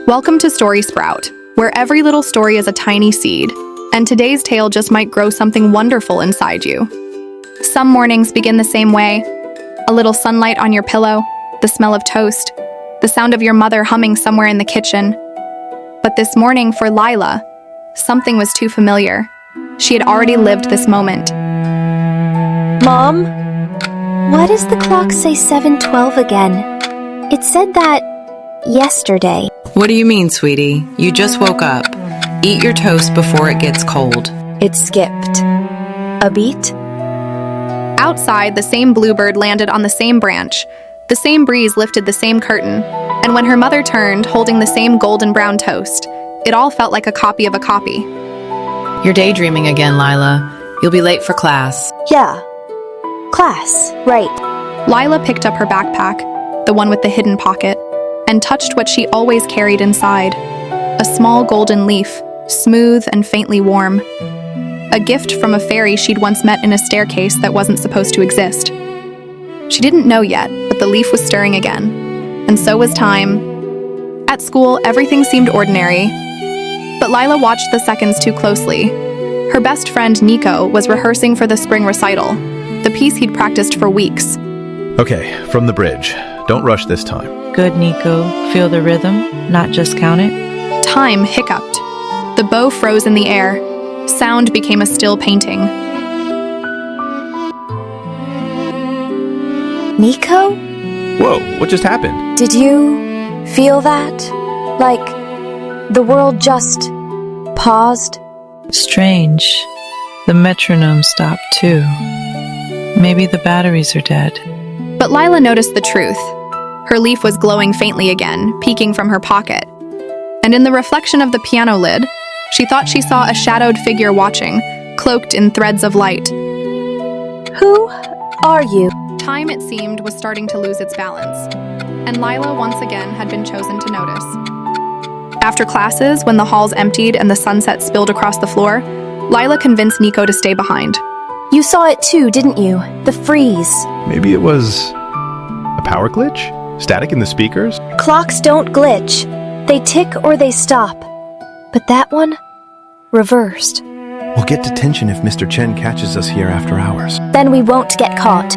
Welcome to Story Sprout, where every little story is a tiny seed, and today's tale just might grow something wonderful inside you. Some mornings begin the same way. A little sunlight on your pillow, the smell of toast, the sound of your mother humming somewhere in the kitchen. But this morning for Lila, something was too familiar. She had already lived this moment. Mom, why does the clock say 7:12 again? It said that yesterday. What do you mean, sweetie? You just woke up. Eat your toast before it gets cold. It skipped a beat. Outside, the same bluebird landed on the same branch. The same breeze lifted the same curtain. And when her mother turned, holding the same golden brown toast, it all felt like a copy of a copy. You're daydreaming again, Lila. You'll be late for class. Yeah. Class, right. Lila picked up her backpack, the one with the hidden pocket, and touched what she always carried inside. A small golden leaf, smooth and faintly warm. A gift from a fairy she'd once met in a staircase that wasn't supposed to exist. She didn't know yet, but the leaf was stirring again. And so was time. At school, everything seemed ordinary. But Lila watched the seconds too closely. Her best friend, Nico, was rehearsing for the spring recital, the piece he'd practiced for weeks. Okay, from the bridge. Don't rush this time. Good, Nico. Feel the rhythm, not just count it. Time hiccuped. The bow froze in the air. Sound became a still painting. Nico? Whoa, what just happened? Did you feel that? Like the world just paused? Strange. The metronome stopped too. Maybe the batteries are dead. But Lila noticed the truth. Her leaf was glowing faintly again, peeking from her pocket. And in the reflection of the piano lid, she thought she saw a shadowed figure watching, cloaked in threads of light. Who are you? Time, it seemed, was starting to lose its balance, and Lila once again had been chosen to notice. After classes, when the halls emptied and the sunset spilled across the floor, Lila convinced Nico to stay behind. You saw it too, didn't you? The freeze. Maybe it was a power glitch? Static in the speakers? Clocks don't glitch. They tick or they stop. But that one reversed. We'll get detention if Mr. Chen catches us here after hours. Then we won't get caught.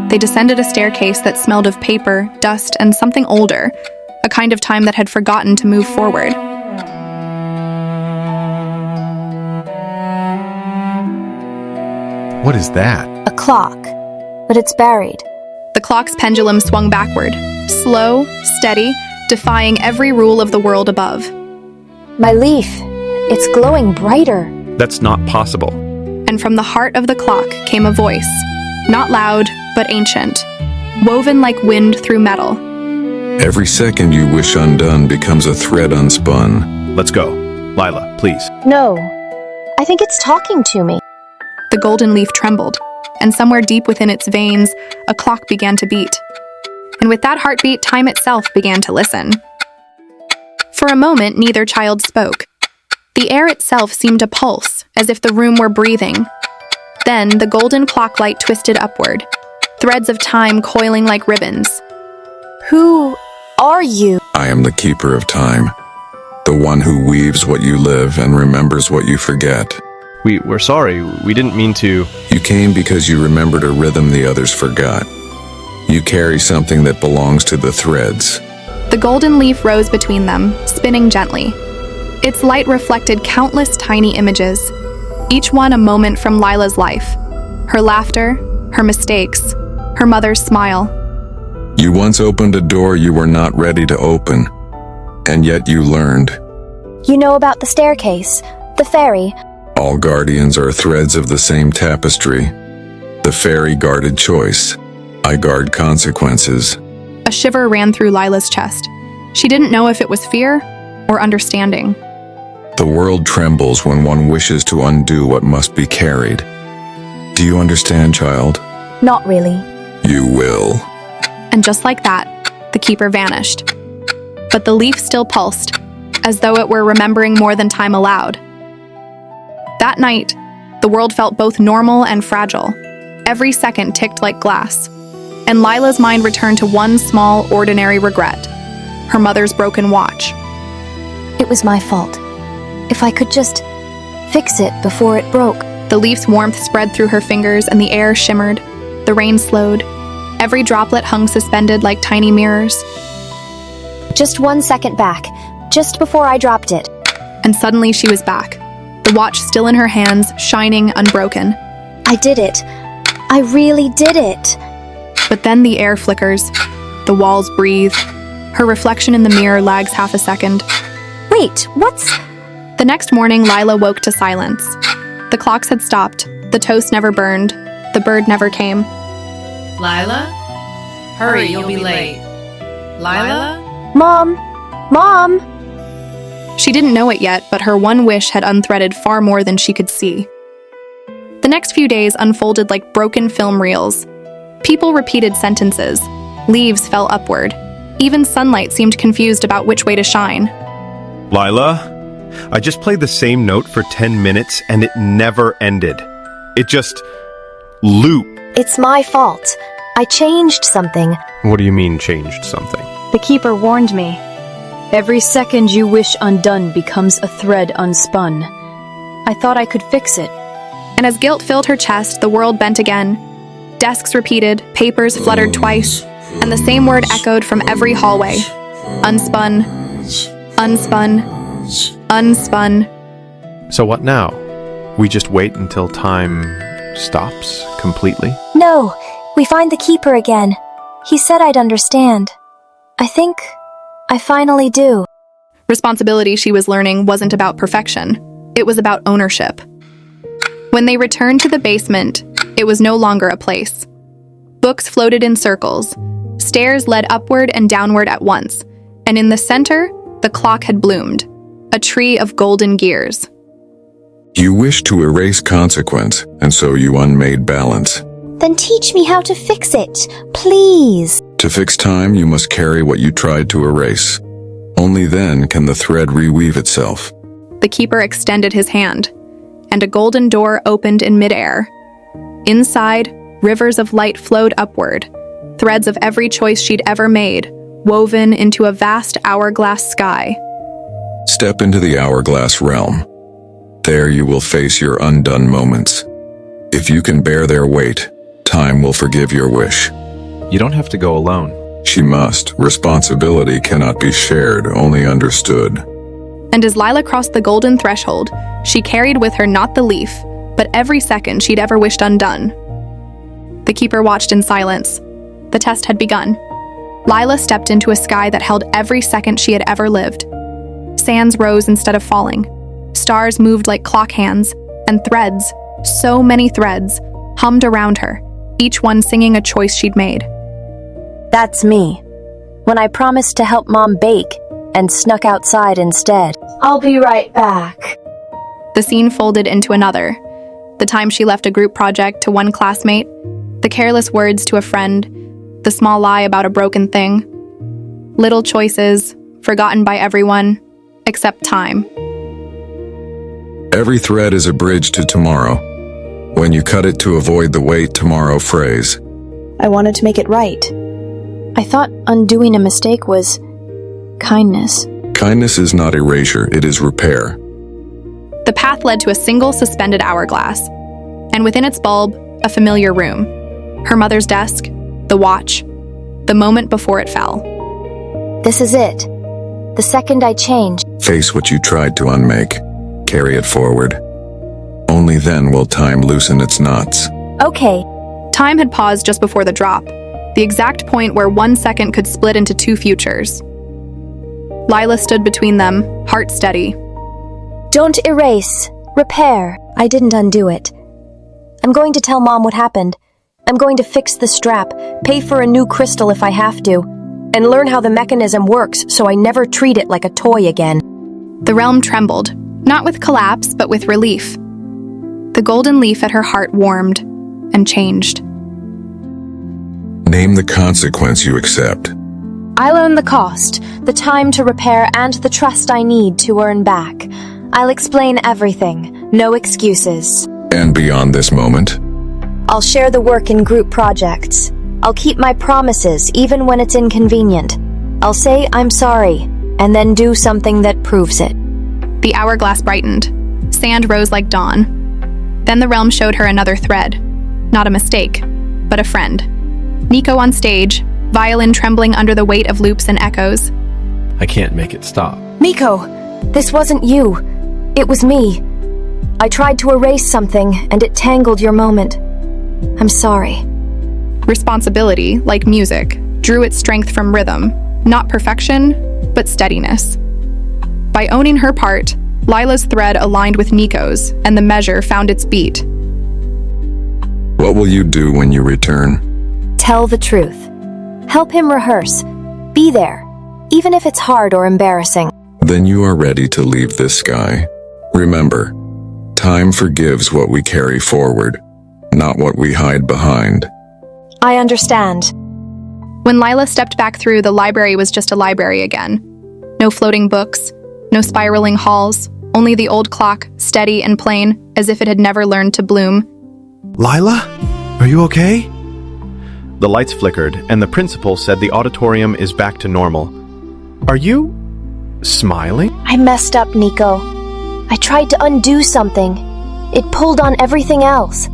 They descended a staircase that smelled of paper, dust, and something older, a kind of time that had forgotten to move forward. What is that? A clock, but it's buried. The clock's pendulum swung backward, slow, steady, defying every rule of the world above. My leaf, it's glowing brighter. That's not possible. And from the heart of the clock came a voice, not loud, but ancient, woven like wind through metal. Every second you wish undone becomes a thread unspun. Let's go. Lila, please. No, I think it's talking to me. The golden leaf trembled, and somewhere deep within its veins, a clock began to beat. And with that heartbeat, time itself began to listen. For a moment, neither child spoke. The air itself seemed to pulse, as if the room were breathing. Then the golden clock light twisted upward, threads of time coiling like ribbons. Who are you? I am the keeper of time, the one who weaves what you live and remembers what you forget. We're sorry. We didn't mean to. You came because you remembered a rhythm the others forgot. You carry something that belongs to the threads. The golden leaf rose between them, spinning gently. Its light reflected countless tiny images, each one a moment from Lila's life. Her laughter, her mistakes, her mother's smile. You once opened a door you were not ready to open, and yet you learned. You know about the staircase, the fairy. All guardians are threads of the same tapestry. The fairy guarded choice. I guard consequences. A shiver ran through Lila's chest. She didn't know if it was fear or understanding. The world trembles when one wishes to undo what must be carried. Do you understand, child? Not really. You will. And just like that, the keeper vanished. But the leaf still pulsed, as though it were remembering more than time allowed. That night, the world felt both normal and fragile. Every second ticked like glass. And Lila's mind returned to one small, ordinary regret. Her mother's broken watch. it was my fault. If I could just fix it before it broke. The leaf's warmth spread through her fingers and the air shimmered. The rain slowed. Every droplet hung suspended like tiny mirrors. Just 1 second back, just before I dropped it. And suddenly she was back, the watch still in her hands, shining unbroken. I did it. I really did it. But then the air flickers. The walls breathe. Her reflection in the mirror lags half a second. Wait, what's... The next morning, Lila woke to silence. The clocks had stopped. The toast never burned. The bird never came. Lila? Hurry, you'll be late. Lila? Mom! Mom! She didn't know it yet, but her one wish had unthreaded far more than she could see. The next few days unfolded like broken film reels. People repeated sentences. Leaves fell upward. Even sunlight seemed confused about which way to shine. Lila, I just played the same note for 10 minutes and it never ended. It just looped. It's my fault. I changed something. What do you mean changed something? The keeper warned me. Every second you wish undone becomes a thread unspun. I thought I could fix it. And as guilt filled her chest, the world bent again. Desks repeated, papers fluttered twice, and the same word echoed from every hallway. Unspun, unspun, unspun. So what now? We just wait until time stops completely? No, we find the keeper again. He said I'd understand. I think I finally do. Responsibility, she was learning, wasn't about perfection. It was about ownership. When they returned to the basement, it was no longer a place. Books floated in circles. Stairs led upward and downward at once. And in the center, the clock had bloomed. A tree of golden gears. You wish to erase consequence, and so you unmade balance. Then teach me how to fix it, please. To fix time, you must carry what you tried to erase. Only then can the thread reweave itself. The keeper extended his hand, and a golden door opened in midair. Inside, rivers of light flowed upward, threads of every choice she'd ever made, woven into a vast hourglass sky. Step into the hourglass realm. There you will face your undone moments. If you can bear their weight, time will forgive your wish. You don't have to go alone. She must. Responsibility cannot be shared, only understood. And as Lila crossed the golden threshold, she carried with her not the leaf, but every second she'd ever wished undone. The keeper watched in silence. The test had begun. Lila stepped into a sky that held every second she had ever lived. Sands rose instead of falling. Stars moved like clock hands, and threads, so many threads, hummed around her, each one singing a choice she'd made. That's me. When I promised to help Mom bake and snuck outside instead. I'll be right back. The scene folded into another. The time she left a group project to one classmate, the careless words to a friend, the small lie about a broken thing. Little choices, forgotten by everyone, except time. Every thread is a bridge to tomorrow. When you cut it to avoid the wait tomorrow phrase. I wanted to make it right. I thought undoing a mistake was kindness. Kindness is not erasure, it is repair. The path led to a single suspended hourglass, and within its bulb, a familiar room. Her mother's desk, the watch, the moment before it fell. This is it. The second I change. Face what you tried to unmake. Carry it forward. Only then will time loosen its knots. Okay. Time had paused just before the drop, the exact point where 1 second could split into two futures. Lila stood between them, heart steady. Don't erase. Repair. I didn't undo it. I'm going to tell Mom what happened. I'm going to fix the strap, pay for a new crystal if I have to, and learn how the mechanism works so I never treat it like a toy again. The realm trembled, not with collapse, but with relief. The golden leaf at her heart warmed and changed. Name the consequence you accept. I'll earn the cost, the time to repair, and the trust I need to earn back. I'll explain everything, no excuses. And beyond this moment? I'll share the work in group projects. I'll keep my promises even when it's inconvenient. I'll say I'm sorry, and then do something that proves it. The hourglass brightened. Sand rose like dawn. Then the realm showed her another thread. Not a mistake, but a friend. Nico on stage, violin trembling under the weight of loops and echoes. I can't make it stop. Nico, this wasn't you. It was me. I tried to erase something, and it tangled your moment. I'm sorry. Responsibility, like music, drew its strength from rhythm, not perfection, but steadiness. By owning her part, Lila's thread aligned with Nico's, and the measure found its beat. What will you do when you return? Tell the truth. Help him rehearse. Be there, even if it's hard or embarrassing. Then you are ready to leave this sky. Remember, time forgives what we carry forward, not what we hide behind. I understand. When Lila stepped back through, the library was just a library again. No floating books, no spiraling halls, only the old clock, steady and plain, as if it had never learned to bloom. Lila, are you okay? The lights flickered, and the principal said the auditorium is back to normal. Are you smiling? I messed up, Nico. I tried to undo something. It pulled on everything else.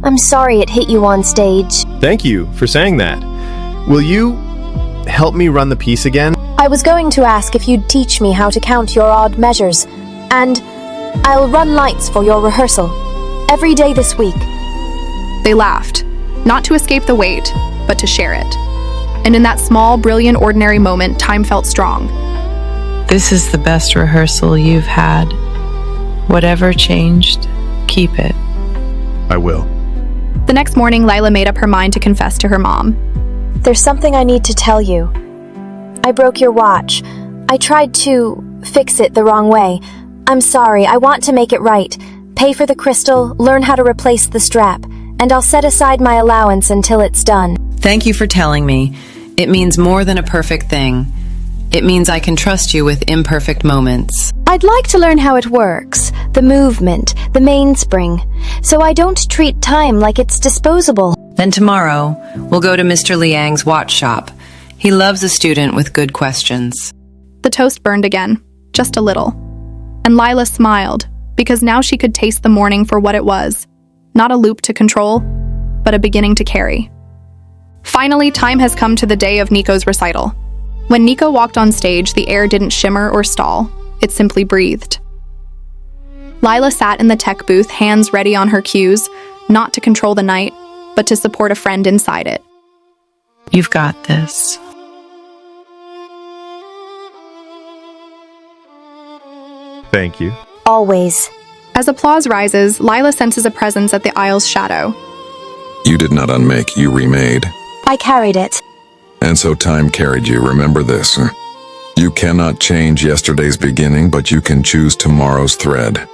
I'm sorry it hit you on stage. Thank you for saying that. Will you help me run the piece again? I was going to ask if you'd teach me how to count your odd measures, and I'll run lights for your rehearsal every day this week. They laughed, not to escape the wait, but to share it. And in that small, brilliant, ordinary moment, time felt strong. This is the best rehearsal you've had. Whatever changed, keep it. I will. The next morning, Lila made up her mind to confess to her mom. There's something I need to tell you. I broke your watch. I tried to fix it the wrong way. I'm sorry, I want to make it right. Pay for the crystal, learn how to replace the strap, and I'll set aside my allowance until it's done. Thank you for telling me. It means more than a perfect thing. It means I can trust you with imperfect moments. I'd like to learn how it works, the movement, the mainspring, so I don't treat time like it's disposable. Then tomorrow, we'll go to Mr. Liang's watch shop. He loves a student with good questions. The toast burned again, just a little. And Lila smiled, because now she could taste the morning for what it was. Not a loop to control, but a beginning to carry. Finally, time has come to the day of Nico's recital. When Nico walked on stage, the air didn't shimmer or stall. It simply breathed. Lila sat in the tech booth, hands ready on her cues, not to control the night, but to support a friend inside it. You've got this. Thank you. Always. As applause rises, Lila senses a presence at the aisle's shadow. You did not unmake, you remade. I carried it. And so time carried you, remember this. You cannot change yesterday's beginning, but you can choose tomorrow's thread.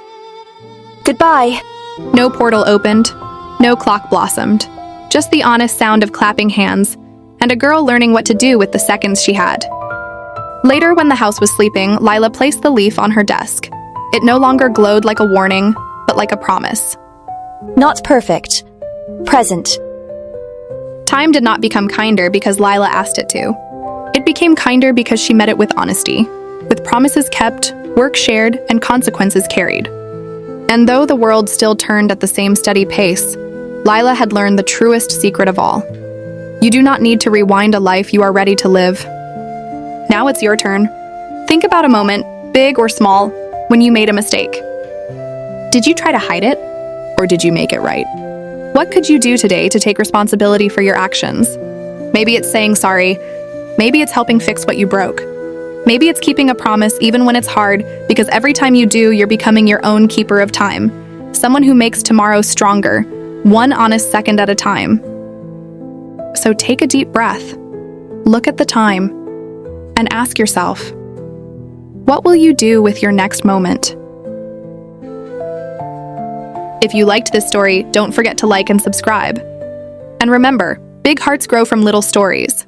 Goodbye. No portal opened, no clock blossomed, just the honest sound of clapping hands, and a girl learning what to do with the seconds she had. Later, when the house was sleeping, Lila placed the leaf on her desk. It no longer glowed like a warning, but like a promise. Not perfect. Present. Time did not become kinder because Lila asked it to. It became kinder because she met it with honesty, with promises kept, work shared, and consequences carried. And though the world still turned at the same steady pace, Lila had learned the truest secret of all. You do not need to rewind a life you are ready to live. Now it's your turn. Think about a moment, big or small, when you made a mistake. Did you try to hide it, or did you make it right? What could you do today to take responsibility for your actions? Maybe it's saying sorry. Maybe it's helping fix what you broke. Maybe it's keeping a promise even when it's hard, because every time you do, you're becoming your own keeper of time. Someone who makes tomorrow stronger, one honest second at a time. So take a deep breath. Look at the time. And ask yourself, what will you do with your next moment? If you liked this story, don't forget to like and subscribe. And remember, big hearts grow from little stories.